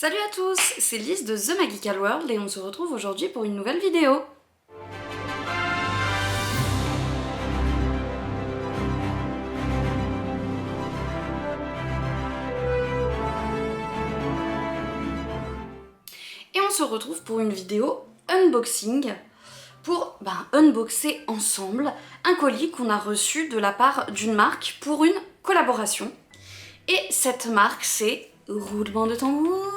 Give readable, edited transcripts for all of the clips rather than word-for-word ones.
Salut à tous, c'est Lise de The Magical World et on se retrouve aujourd'hui pour une nouvelle vidéo. Et on se retrouve pour une vidéo unboxing pour unboxer ensemble un colis qu'on a reçu de la part d'une marque pour une collaboration. Et cette marque c'est, roulement de tambour,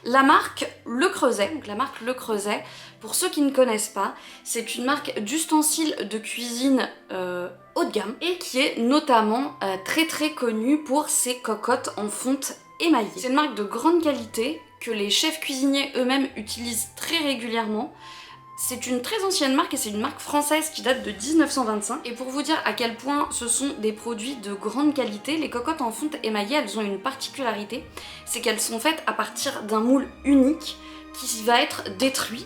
la marque Le Creuset. Donc la marque Le Creuset, pour ceux qui ne connaissent pas, c'est une marque d'ustensiles de cuisine haut de gamme et qui est notamment très connue pour ses cocottes en fonte émaillée. C'est une marque de grande qualité que les chefs cuisiniers eux-mêmes utilisent très régulièrement. C'est une très ancienne marque et c'est une marque française qui date de 1925. Et pour vous dire à quel point ce sont des produits de grande qualité, les cocottes en fonte émaillée, elles ont une particularité, c'est qu'elles sont faites à partir d'un moule unique qui va être détruit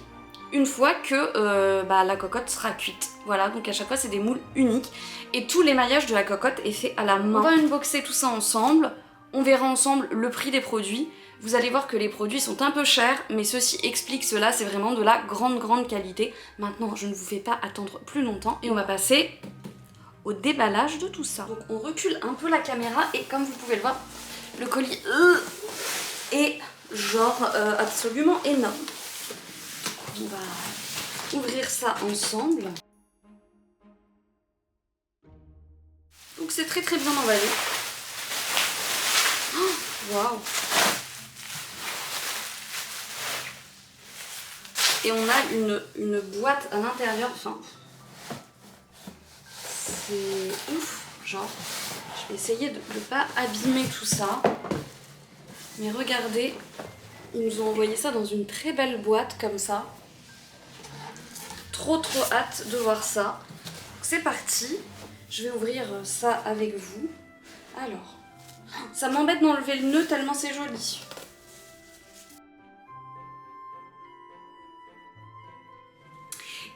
une fois que la cocotte sera cuite. Voilà, donc à chaque fois c'est des moules uniques et tout l'émaillage de la cocotte est fait à la main. On va unboxer tout ça ensemble, on verra ensemble le prix des produits. Vous allez voir que les produits sont un peu chers, mais ceci explique cela, c'est vraiment de la grande qualité. Maintenant, je ne vous fais pas attendre plus longtemps et on va passer au déballage de tout ça. Donc on recule un peu la caméra et comme vous pouvez le voir, le colis est genre absolument énorme. On va ouvrir ça ensemble. Donc c'est très bien emballé. Oh, waouh! Et on a une boîte à l'intérieur, enfin, c'est ouf, genre, je vais essayer de ne pas abîmer tout ça, mais regardez, ils nous ont envoyé ça dans une très belle boîte comme ça, trop hâte de voir ça. C'est parti, je vais ouvrir ça avec vous. Alors, ça m'embête d'enlever le nœud tellement c'est joli.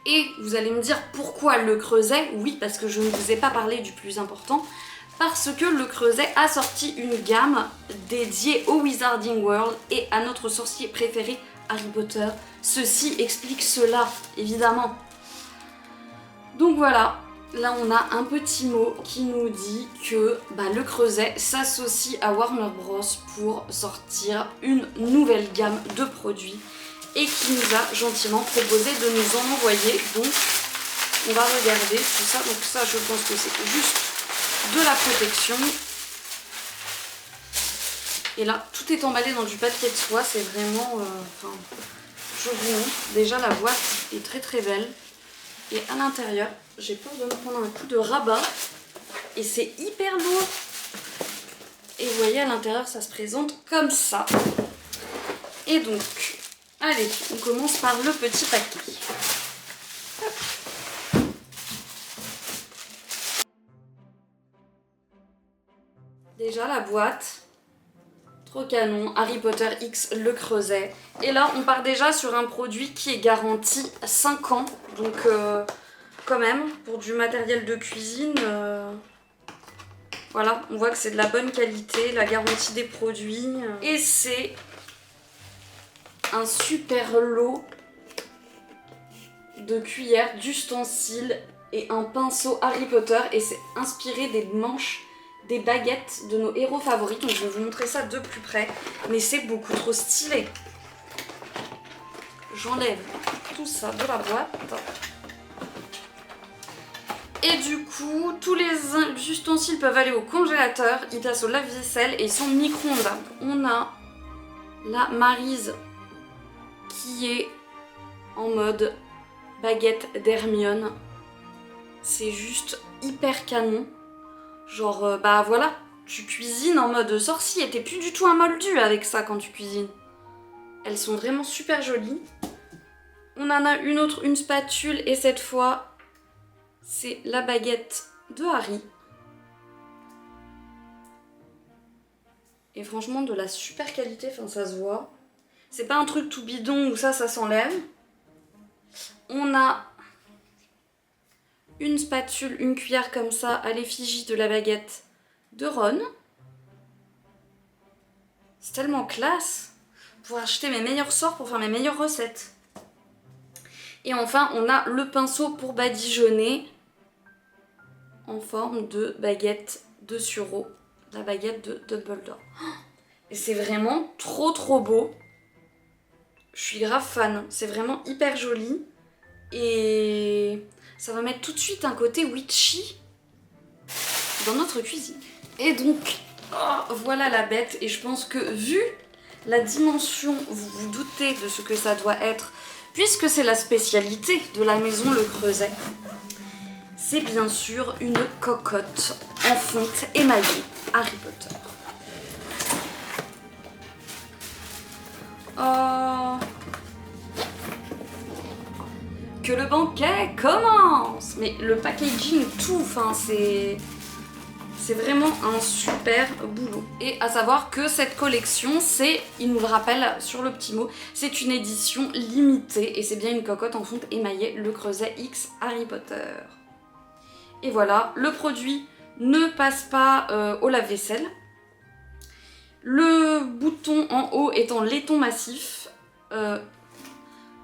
Et vous allez me dire pourquoi Le Creuset? Oui, parce que je ne vous ai pas parlé du plus important. Parce que Le Creuset a sorti une gamme dédiée au Wizarding World et à notre sorcier préféré, Harry Potter. Ceci explique cela, évidemment. Donc voilà, là on a un petit mot qui nous dit que Le Creuset s'associe à Warner Bros pour sortir une nouvelle gamme de produits et qui nous a gentiment proposé de nous en envoyer. Donc on va regarder tout ça. Donc ça, je pense que c'est juste de la protection. Et là, tout est emballé dans du papier de soie. C'est vraiment... je vous montre. Déjà, la boîte est très belle. Et à l'intérieur, j'ai peur de me prendre un coup de rabat. Et c'est hyper lourd. Et vous voyez, à l'intérieur, ça se présente comme ça. Et donc... allez, on commence par le petit paquet. Hop. Déjà la boîte, trop canon, Harry Potter X Le Creuset. Et là, on part déjà sur un produit qui est garanti 5 ans. Donc quand même, pour du matériel de cuisine, voilà, on voit que c'est de la bonne qualité, la garantie des produits. Et c'est un super lot de cuillères, d'ustensiles et un pinceau Harry Potter et c'est inspiré des manches des baguettes de nos héros favoris. Donc je vais vous montrer ça de plus près, mais c'est beaucoup trop stylé. J'enlève tout ça de la boîte. Et du coup, tous les ustensiles peuvent aller au congélateur, ils passent au lave-vaisselle et ils sont micro-ondes. On a la Maryse qui est en mode baguette d'Hermione. C'est juste hyper canon. Genre, voilà, tu cuisines en mode sorcier. T'es plus du tout un moldu avec ça quand tu cuisines. Elles sont vraiment super jolies. On en a une autre, une spatule, et cette fois, c'est la baguette de Harry. Et franchement, de la super qualité, enfin ça se voit. C'est pas un truc tout bidon où ça s'enlève. On a une spatule, une cuillère comme ça à l'effigie de la baguette de Ron. C'est tellement classe. pour acheter mes meilleurs sorts, pour faire mes meilleures recettes. Et enfin, on a le pinceau pour badigeonner en forme de baguette de sureau, la baguette de Dumbledore. Et c'est vraiment trop beau. Je suis grave fan, c'est vraiment hyper joli. Et ça va mettre tout de suite un côté witchy dans notre cuisine. Et donc, voilà la bête. Et je pense que vu la dimension, vous vous doutez de ce que ça doit être, puisque c'est la spécialité de la maison Le Creuset. C'est bien sûr une cocotte en fonte émaillée Harry Potter. Oh, que le banquet commence! Mais le packaging, tout, enfin c'est vraiment un super boulot. Et à savoir que cette collection, c'est, il nous le rappelle sur le petit mot, c'est une édition limitée et c'est bien une cocotte en fonte émaillée Le Creuset X Harry Potter. Et voilà, le produit ne passe pas au lave-vaisselle. Le bouton en haut est en laiton massif.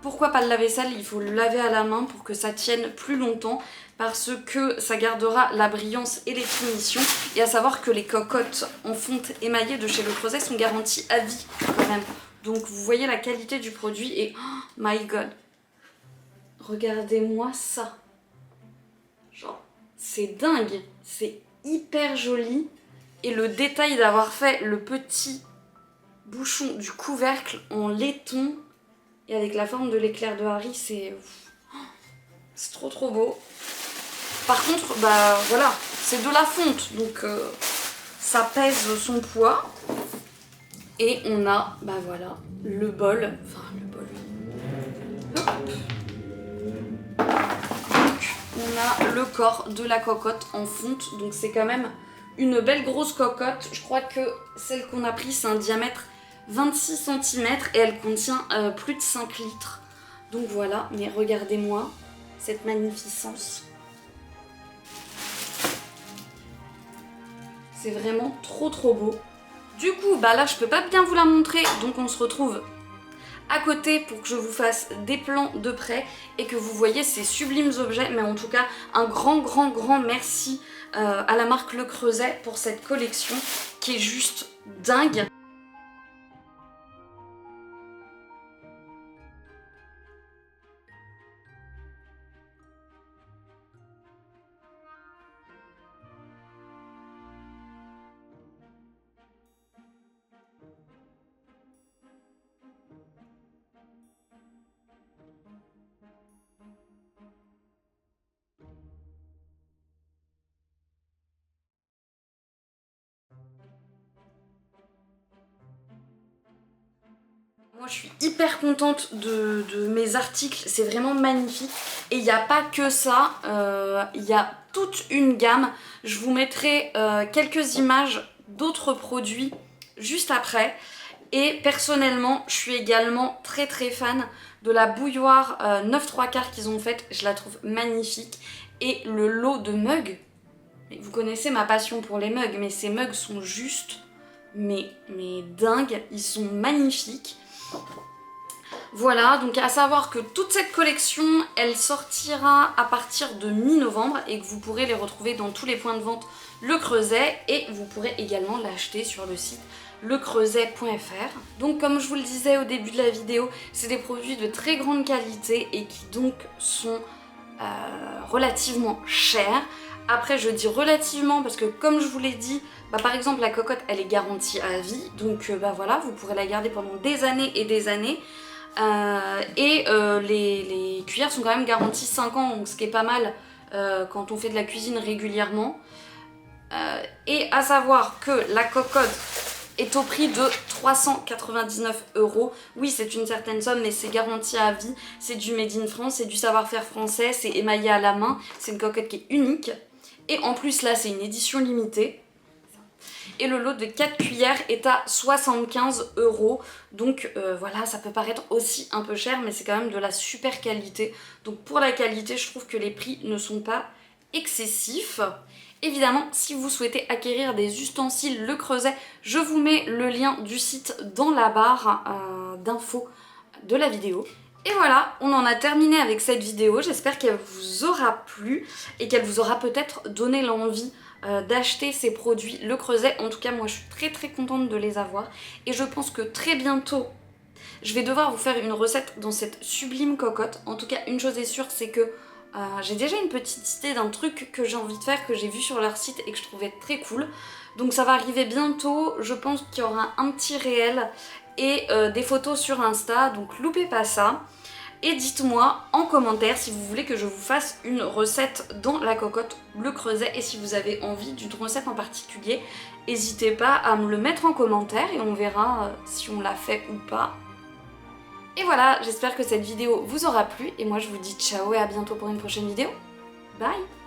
Pourquoi pas le lave-vaisselle? Il faut le laver à la main pour que ça tienne plus longtemps parce que ça gardera la brillance et les finitions. Et à savoir que les cocottes en fonte émaillée de chez Le Creuset sont garanties à vie quand même. Donc vous voyez la qualité du produit et oh my god, regardez-moi ça. Genre, c'est dingue, c'est hyper joli. Et le détail d'avoir fait le petit bouchon du couvercle en laiton et avec la forme de l'éclair de Harry, c'est trop beau. Par contre, bah voilà, c'est de la fonte, donc ça pèse son poids. Et on a, bah voilà, le bol, enfin le bol. Hop. Donc on a le corps de la cocotte en fonte, donc c'est quand même une belle grosse cocotte. Je crois que celle qu'on a prise, c'est un diamètre 26 cm et elle contient plus de 5 litres. Donc voilà, mais regardez-moi cette magnificence. C'est vraiment trop beau. Du coup, bah là je peux pas bien vous la montrer, donc on se retrouve à côté pour que je vous fasse des plans de près et que vous voyez ces sublimes objets. Mais en tout cas, un grand merci à la marque Le Creuset pour cette collection qui est juste dingue. Moi je suis hyper contente de mes articles, c'est vraiment magnifique. Et il n'y a pas que ça, il y a toute une gamme. Je vous mettrai quelques images d'autres produits juste après. Et personnellement, je suis également très fan de la bouilloire 9/3 qu'ils ont faite. Je la trouve magnifique. Et le lot de mugs, vous connaissez ma passion pour les mugs, mais ces mugs sont juste mais dingues, ils sont magnifiques. Voilà, donc à savoir que toute cette collection, elle sortira à partir de mi-novembre et que vous pourrez les retrouver dans tous les points de vente Le Creuset et vous pourrez également l'acheter sur le site lecreuset.fr. Donc comme je vous le disais au début de la vidéo, c'est des produits de très grande qualité et qui donc sont relativement chers. Après je dis relativement parce que comme je vous l'ai dit, bah, par exemple la cocotte elle est garantie à vie, donc bah voilà, vous pourrez la garder pendant des années et des années. Les cuillères sont quand même garanties 5 ans, donc ce qui est pas mal quand on fait de la cuisine régulièrement. Et à savoir que la cocotte est au prix de 399 €. Oui, c'est une certaine somme, mais c'est garanti à vie. C'est du made in France, c'est du savoir-faire français, c'est émaillé à la main. C'est une cocotte qui est unique. Et en plus, là, c'est une édition limitée. Et le lot de 4 cuillères est à 75 €. Donc voilà, ça peut paraître aussi un peu cher, mais c'est quand même de la super qualité. Donc pour la qualité, je trouve que les prix ne sont pas excessifs. Évidemment, si vous souhaitez acquérir des ustensiles Le Creuset, je vous mets le lien du site dans la barre d'infos de la vidéo. Et voilà, on en a terminé avec cette vidéo, j'espère qu'elle vous aura plu et qu'elle vous aura peut-être donné l'envie d'acheter ces produits Le Creuset. En tout cas, moi je suis très contente de les avoir et je pense que très bientôt, je vais devoir vous faire une recette dans cette sublime cocotte. En tout cas, une chose est sûre, c'est que j'ai déjà une petite idée d'un truc que j'ai envie de faire, que j'ai vu sur leur site et que je trouvais très cool. Donc ça va arriver bientôt, je pense qu'il y aura un petit réel et des photos sur Insta, donc loupez pas ça. Et dites-moi en commentaire si vous voulez que je vous fasse une recette dans la cocotte Le Creuset et si vous avez envie d'une recette en particulier, n'hésitez pas à me le mettre en commentaire et on verra si on l'a fait ou pas. Et voilà, j'espère que cette vidéo vous aura plu et moi je vous dis ciao et à bientôt pour une prochaine vidéo. Bye!